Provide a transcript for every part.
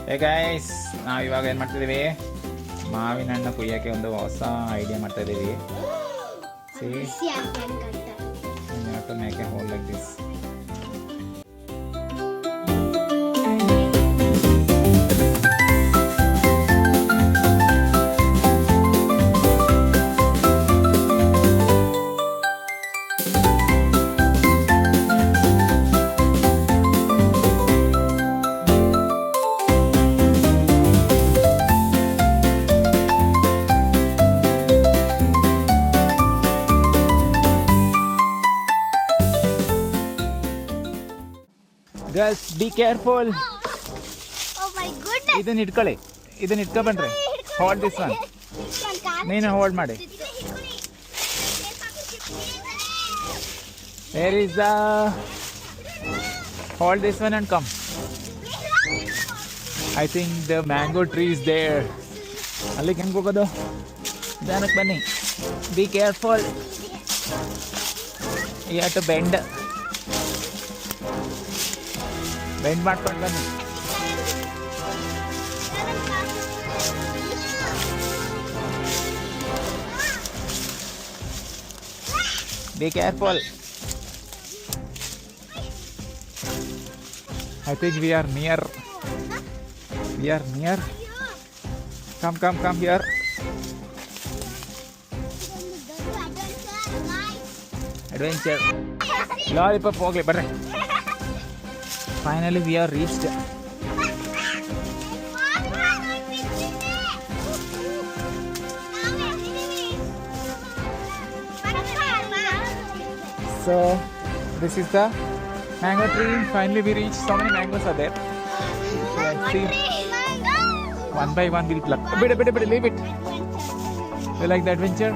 Hey guys, ನಾವು ಇವಾಗ ಏನು ಮಾಡ್ತಿದ್ದೀವಿ, ಮಾವಿನ ಹಣ್ಣು ಕುಯ್ಯೋಕ್ಕೆ ಒಂದು ಹೊಸ ಐಡಿಯಾ ಮಾಡ್ತಾ ಇದ್ದೀವಿ. To make a hole like this. Girls, be careful. Oh my goodness. ಇದನ್ನ ಇಟ್ಕೊಳ್ಳಿ, ಇದನ್ನ ಇಟ್ಕೊಬನ್ರಿ. Hold this one. ನೀನು ಹೋಲ್ಡ್ ಮಾಡಿ. There is a. Hold this one and come. I think the mango tree is there. ಅಲ್ಲಿಗೆ ಹೆಂಗೆ ಹೋಗೋದು? ನಿಧಾನಕ್ಕೆ ಬನ್ನಿ. Be careful. You have to bend. Bend ಮಾಡ್ಕೊಂಡು ಬನ್ನಿ. Be careful. I think we are near. We are near. Come here. Adventure. Lollipop ಹೋಗ್ಲಿ ಬರ್ರಿ. Finally we are reached. So this is the mango tree. Finally we reached. So many mangoes are there. Let's see. One by one we'll pluck. Bit, leave it. You like the adventure?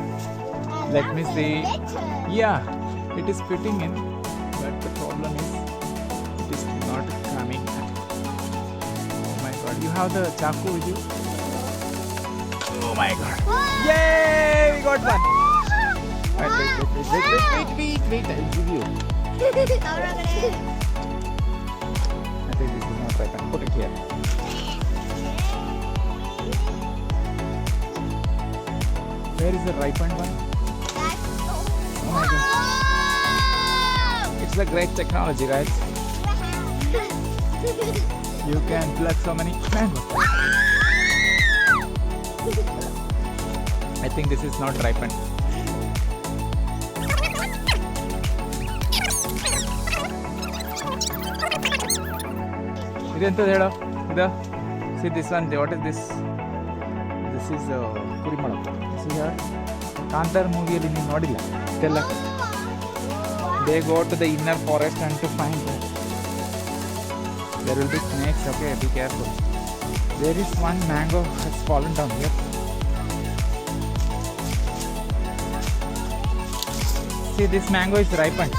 Let me see. Yeah, it is fitting in, but the problem is it is not coming. Oh my god, you have the chaku with you? Oh my god. Yay, we got one. Wait, I'll give you. I think this is not right. Put it here. Where is the ripened one? Oh my god. It's a great technology, right? You can pluck so many mangoes. I think this is not ripened. See this one, what is this? This is Kurimala. See here? Kantar movie alli nee nodilla. Tell us. They go to the inner forest and to find them. There will be snakes, okay, be careful. There is one mango has fallen down here. See, this mango is ripened.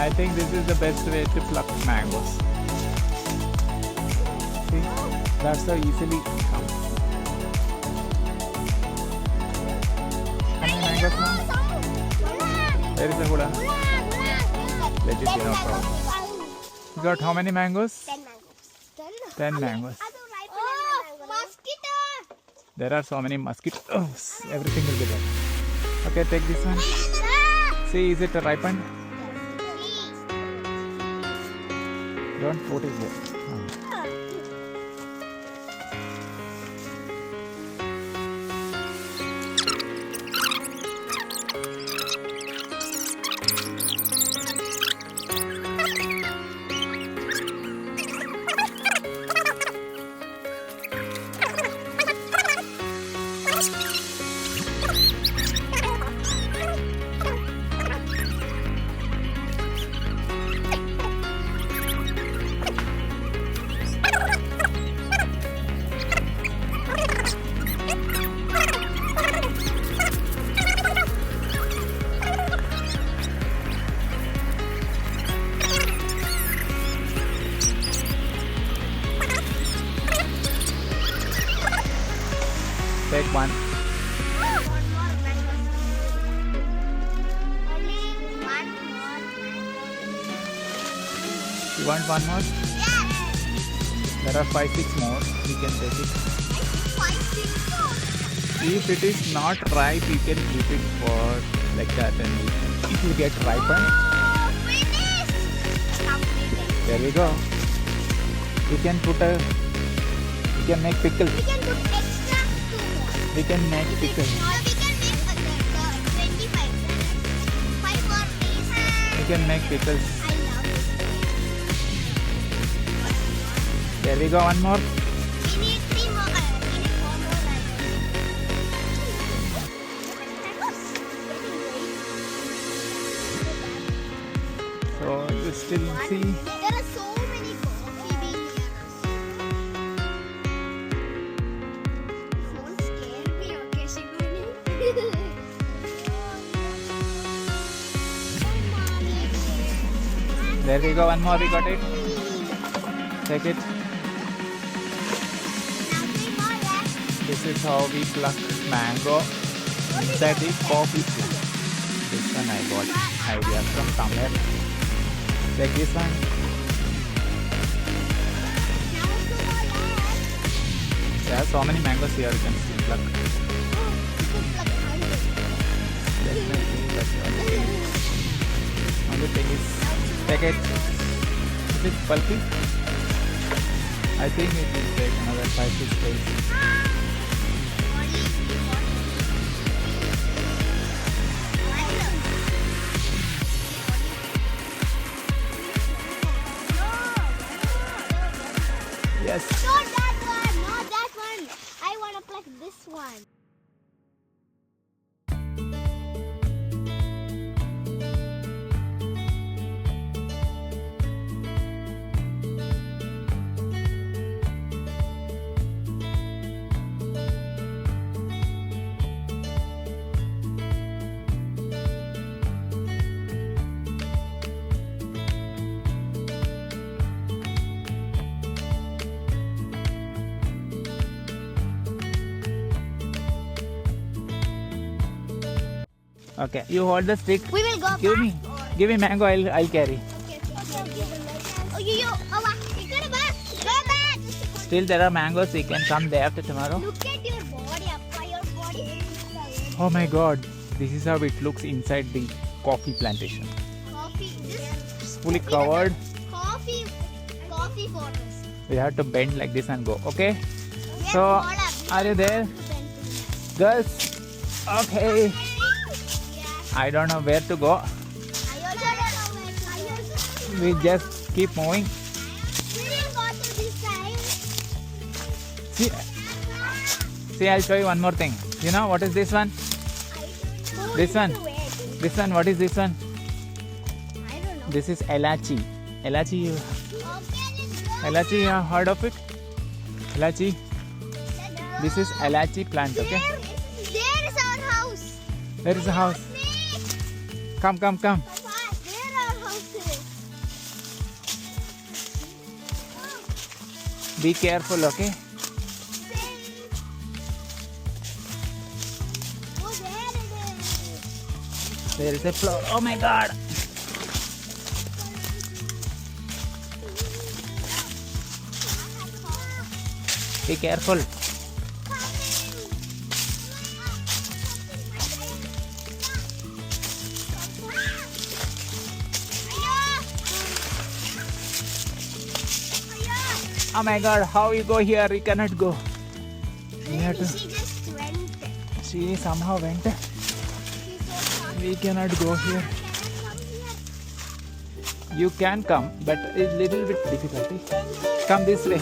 I think this is the best way to pluck mangoes. See, that's how easily it comes. How many mangoes now? Where is the huda? Let it be, no problem. You got how many mangoes? 10 mangoes. Mosquito! There are so many mosquitoes. Everything will be there. Okay, take this one. See, is it ripened? Don't put it here. You want one more? Yes. There are 5-6 more. You can take it. Five, six, four. If it is not ripe, you can keep it for like that, and it will get ripened. Oh, finished. Completed. There we go. You can put a. You can make pickle. We can put extra two more. We can make pickle. No, we can make the 25. 5 for this. You can make pickles. I love it. There we go. One more. We need 3 more. We need 4 more. So you still see. There are so many coffee beans here. Don't scare me, okay, Shiguni? There we go. One more. We got it. Take it. Nothing more left. This is how we pluck mango inside the coffee plant. This one I got idea from somewhere. Like this one. Now 2 more left. There are so many mangoes here. You can see pluck. Oh, you can pluck 100. Definitely. But only thing is, take it. Is it pulpy? I think it will take another 5-6 days. Yes. Not that one, not that one. I want to pluck this one. Okay, you hold the stick. We will go Give back. me. Give me mango. I'll carry. Okay. Oh, you. Oh, wow. You gotta back. Go back. Still there are mangoes. You can come day after tomorrow. Look at your body, Appa. Your body. Oh my God! This is how it looks inside the coffee plantation. Coffee. It's fully covered. Coffee photos. We have to bend like this and go. Okay. Yes, So, hold up. are you there, girls? Okay. Yeah. I don't know where to go. I also don't know where to go. We just keep moving. We didn't go to this side. See, I'll show you one more thing. You know what is this one? This one. This one. What is this one? I don't know. This is elachi. Elachi. Okay, let's go. Elachi. You have heard of it? Elachi. Let's go. This is elachi plant. Okay. There is our house. There is a house. Snake. Come. Papa, there our house is. Be careful. Okay. Oh, there it is. There is a flower. Oh my God. Be careful. Oh my God. How you go here? You cannot go. We have to. She just went. She somehow went. She's so fast. We cannot go here. Can I come here? You can come, but it's little bit difficult. Come this way.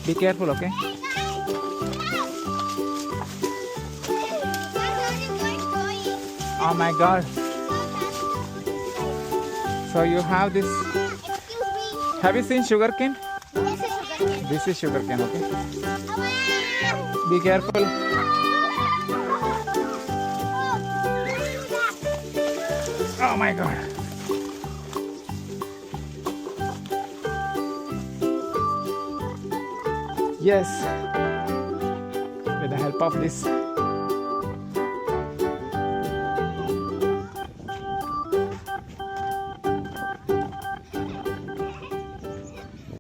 Be careful, okay? Oh my God. So you have this. Have you seen sugarcane? This is sugarcane, okay? Be careful. Oh my God. Yes. With the help of this